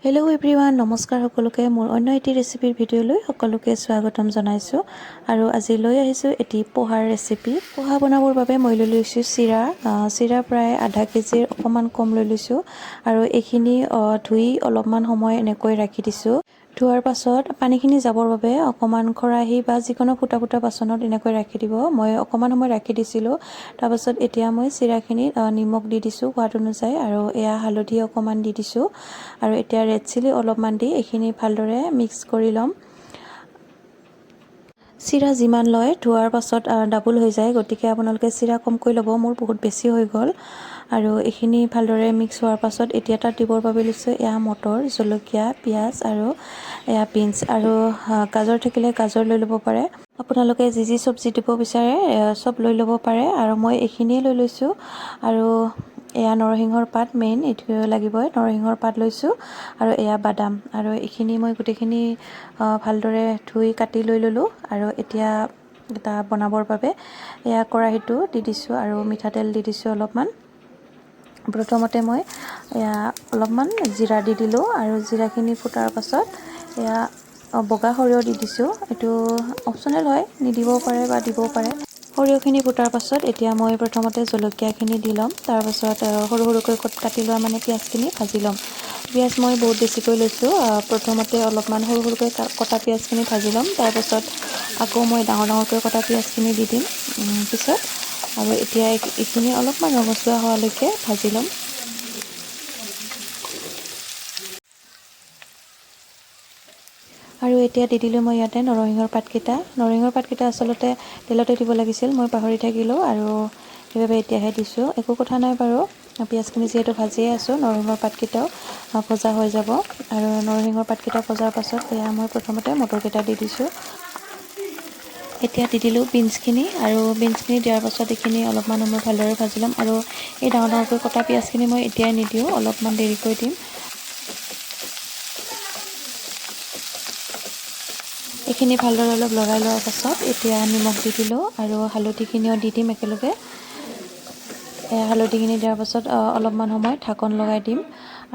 Hello' everyone, নমস্কাৰ সকলোকে। মোৰ অন্য এটি ৰেচিপিৰ ভিডিঅ'লৈ সকলোকে স্বাগতম জনাইছোঁ। আৰু আজি লৈ আহিছোঁ এটি পোহাৰ ৰেচিপি। পোহা বনাবৰ বাবে মই লৈ লৈছোঁ চিৰা প্ৰায় আধা কেজিৰ অকণমান কম লৈ লৈছোঁ। আৰু এইখিনি ধুই অলপমান সময় এনেকৈ ৰাখি দিছোঁ। ধোৱাৰ পাছত পানীখিনি যাবৰ বাবে অকণমান খৰাহী বা যিকোনো ফুটা বাচনত এনেকৈ ৰাখি দিব। মই অকণমান সময় ৰাখি দিছিলোঁ। তাৰপাছত এতিয়া মই চিৰাখিনিত নিমখ দি দিছোঁ সোৱাদ অনুযায়ী, আৰু এয়া হালধি অকণমান দি দিছোঁ। আৰু এতিয়া ৰেড চিলি অলপমান দি এইখিনি ভালদৰে মিক্স কৰি ল'ম। চিৰা যিমান লয় ধোৱাৰ পাছত ডাবল হৈ যায়, গতিকে আপোনালোকে চিৰা কমকৈ ল'ব। মোৰ বহুত বেছি হৈ গ'ল। আৰু এইখিনি ভালদৰে মিক্স হোৱাৰ পাছত এতিয়া তাত দিবৰ বাবে লৈছোঁ এয়া মটৰ, জলকীয়া, পিঁয়াজ আৰু এয়া বিনছ, আৰু গাজৰ থাকিলে গাজৰ লৈ ল'ব পাৰে। আপোনালোকে যি চব্জি দিব বিচাৰে চব লৈ ল'ব পাৰে। আৰু মই এইখিনিয়ে লৈ লৈছোঁ। আৰু এয়া নৰসিংহৰ পাত, মেইন এইটো লাগিবই। নৰসিংহৰ পাত লৈছোঁ আৰু এয়া বাদাম, আৰু এইখিনি মই গোটেইখিনি ভালদৰে ধুই কাটি লৈ ল'লোঁ। আৰু এতিয়া এটা বনাবৰ বাবে এয়া কেৰাহীটো দি দিছোঁ আৰু মিঠাতেল দি দিছোঁ অলপমান। প্ৰথমতে মই এয়া অলপমান জিৰা দি দিলোঁ, আৰু জিৰাখিনি ফুটাৰ পাছত এয়া বগা সৰিয়হ দি দিছোঁ। এইটো অপশ্যনেল হয়, নিদিবও পাৰে বা দিবও পাৰে। সৰিয়হখিনি ফুটাৰ পাছত এতিয়া মই প্ৰথমতে জলকীয়াখিনি দি ল'ম। তাৰপাছত সৰু সৰুকৈ কাটি লোৱা পিঁয়াজখিনি ভাজি ল'ম। পিঁয়াজ মই বহুত বেছিকৈ লৈছোঁ। প্ৰথমতে অলপমান সৰু সৰুকৈ কটা পিঁয়াজখিনি ভাজি ল'ম। তাৰপাছত আকৌ মই ডাঙৰকৈ কটা পিঁয়াজখিনি দি দিম পিছত। আৰু এতিয়া এইখিনি অলপমান ৰঙচুৱা হোৱালৈকে ভাজি ল'ম। আৰু এতিয়া দি দিলোঁ মই ইয়াতে নৰসিংহৰ পাতকেইটা। নৰসিংহৰ পাতকেইটা আচলতে তেলতে দিব লাগিছিল, মই পাহৰি থাকিলোঁ, আৰু সেইবাবে এতিয়াহে দিছোঁ। একো কথা নাই বাৰু, পিঁয়াজখিনি যিহেতু ভাজিয়ে আছোঁ, নৰসিংহৰ পাতকেইটাও ভজা হৈ যাব। আৰু নৰসিংহৰ পাতকেইটা ভজাৰ পাছত এয়া মই প্ৰথমতে মটৰকেইটা দি দিছোঁ। এতিয়া দি দিলোঁ বিনছখিনি, আৰু বিনছখিনি দিয়াৰ পাছত এইখিনি অলপমান সময় ভালদৰে ভাজি ল'ম। আৰু এই ডাঙৰকৈ কটা পিঁয়াজখিনি মই এতিয়াই নিদিওঁ, অলপমান দেৰিকৈ দিম। এইখিনি ভালদৰে অলপ লৰাই লোৱাৰ পাছত এতিয়া নিমখ দি দিলোঁ, আৰু হালধিখিনিও দি দিম একেলগে। হালধিখিনি দিয়াৰ পাছত অলপমান সময় ঢাকন লগাই দিম,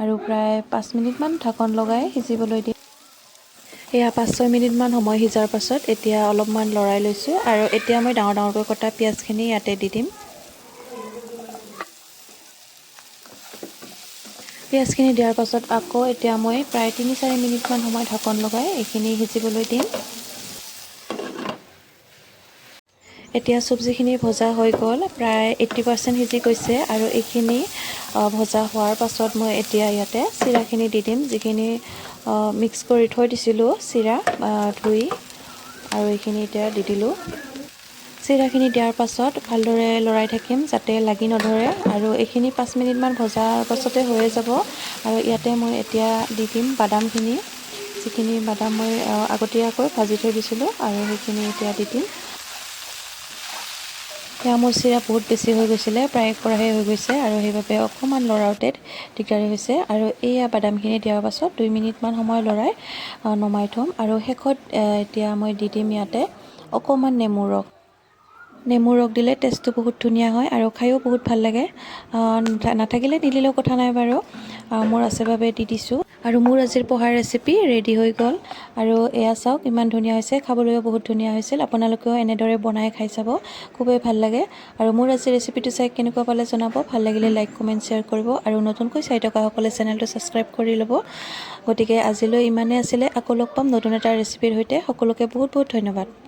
আৰু প্ৰায় 5 মিনিটমান ঢাকন লগাই সিজিবলৈ দিম। এয়া 5-6 মিনিটমান সময় সিজাৰ পাছত এতিয়া অলপমান লৰাই লৈছোঁ, আৰু এতিয়া মই ডাঙৰকৈ কটা পিঁয়াজখিনি ইয়াতে দি দিম। পিঁয়াজখিনি দিয়াৰ পাছত আকৌ এতিয়া মই প্ৰায় 3-4 মিনিটমান সময় ঢাকন লগাই এইখিনি সিজিবলৈ দিম। এতিয়া চব্জিখিনি ভজা হৈ গ'ল, প্ৰায় 80% সিজি গৈছে। আৰু এইখিনি ভজা হোৱাৰ পাছত মই এতিয়া ইয়াতে চিৰাখিনি দি দিম, যিখিনি মিক্স কৰি থৈ দিছিলোঁ চিৰা ধুই, আৰু এইখিনি এতিয়া দি দিলোঁ। চিৰাখিনি দিয়াৰ পাছত ভালদৰে লৰাই থাকিম যাতে লাগি নধৰে, আৰু এইখিনি 5 মিনিটমান ভজাৰ পাছতে হৈয়ে যাব। আৰু ইয়াতে মই এতিয়া দি দিম বাদামখিনি, যিখিনি বাদাম মই আগতীয়াকৈ ভাজি থৈ দিছিলোঁ, আৰু সেইখিনি এতিয়া দি দিম। সেয়া মোৰ চিৰা বহুত বেছি হৈ গৈছিলে, প্ৰায় একৰাহে হৈ গৈছে, আৰু সেইবাবে অকণমান লৰাওঁতে দিগদাৰী হৈছে। আৰু এয়া বাদামখিনি দিয়াৰ পাছত 2 মিনিটমান সময় লৰাই নমাই থ'ম। আৰু শেষত এতিয়া মই দি দিম ইয়াতে অকণমান নেমুৰ ৰস দিলে টেষ্টটো বহুত ধুনীয়া হয়, আৰু খায়ো বহুত ভাল লাগে। নাথাকিলে নিদিলেও কথা নাই বাৰু, মোৰ আছে বাবে দি দিছোঁ। আৰু মোৰ আজিৰ পোহাৰ ৰেচিপি ৰেডি হৈ গ'ল। আৰু এয়া চাওক ইমান ধুনীয়া হৈছে, খাবলৈও বহুত ধুনীয়া হৈছিল। আপোনালোকেও এনেদৰে বনাই খাই চাব, খুবেই ভাল লাগে। আৰু মোৰ আজিৰ ৰেচিপিটো চাই কেনেকুৱা পালে জনাব। ভাল লাগিলে লাইক, কমেণ্ট, শ্বেয়াৰ কৰিব, আৰু নতুনকৈ চাই থকাসকলে চেনেলটো ছাবস্ক্ৰাইব কৰি ল'ব। গতিকে আজিলৈ ইমানেই আছিলে, আকৌ লগ পাম নতুন এটা ৰেচিপিৰ সৈতে। সকলোকে বহুত ধন্যবাদ।